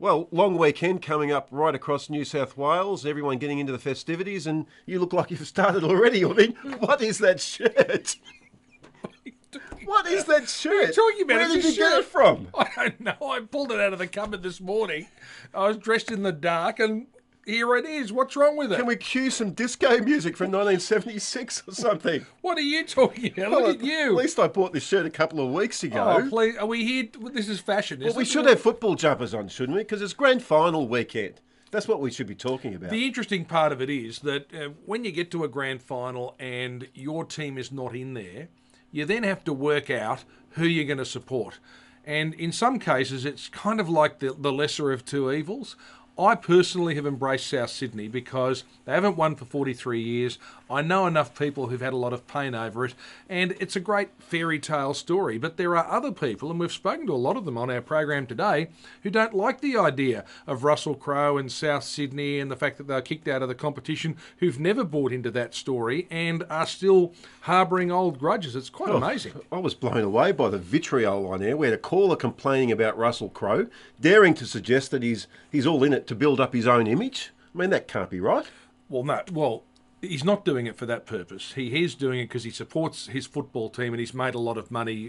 Well, long weekend coming up right across New South Wales. Everyone getting into the festivities, and you look like you've started already. I mean, what is that shirt? What is that shirt? What are you talking about? Where It's did a you get shirt. it from? I don't know. I pulled it out of the cupboard this morning. I was dressed in the dark, and here it is. What's wrong with it? Can we cue some disco music from 1976 or something? What are you talking about? Well, Look at you. At least I bought this shirt a couple of weeks ago. Oh, please. Are we here? This is fashion, isn't Well, we it? should have football jumpers on, shouldn't we? Because it's grand final weekend. That's what we should be talking about. The interesting part of it is that when you get to a grand final and your team is not in there, you then have to work out who you're going to support. And in some cases, it's kind of like the lesser of two evils. I personally have embraced South Sydney because they haven't won for 43 years. I know enough people who've had a lot of pain over it, and it's a great fairy tale story. But there are other people, and we've spoken to a lot of them on our program today, who don't like the idea of Russell Crowe and South Sydney and the fact that they're kicked out of the competition, who've never bought into that story and are still harbouring old grudges. It's quite amazing. I was blown away by the vitriol on air. We had a caller complaining about Russell Crowe, daring to suggest that he's all in it to build up his own image. I mean, that can't be right. Well, no. Well, he's not doing it for that purpose. He is doing it because he supports his football team and he's made a lot of money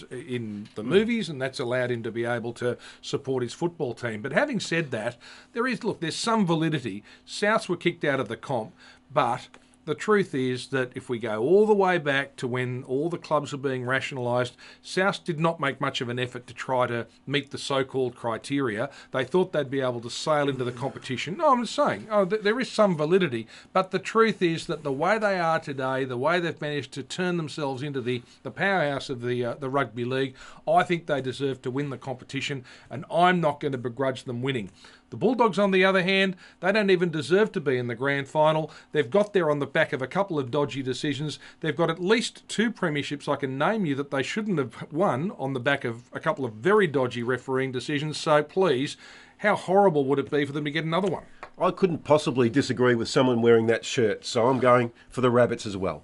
in the movies, and that's allowed him to be able to support his football team. But having said that, there's some validity. Souths were kicked out of the comp, but the truth is that if we go all the way back to when all the clubs were being rationalised, South did not make much of an effort to try to meet the so-called criteria. They thought they'd be able to sail into the competition. No, I'm just saying, there is some validity, but the truth is that the way they are today, the way they've managed to turn themselves into the powerhouse of the rugby league, I think they deserve to win the competition, and I'm not going to begrudge them winning. The Bulldogs, on the other hand, they don't even deserve to be in the grand final. They've got there on the back of a couple of dodgy decisions. They've got at least 2 premierships I can name you that they shouldn't have won on the back of a couple of very dodgy refereeing decisions. So please, how horrible would it be for them to get another one? I couldn't possibly disagree with someone wearing that shirt, so I'm going for the Rabbits as well.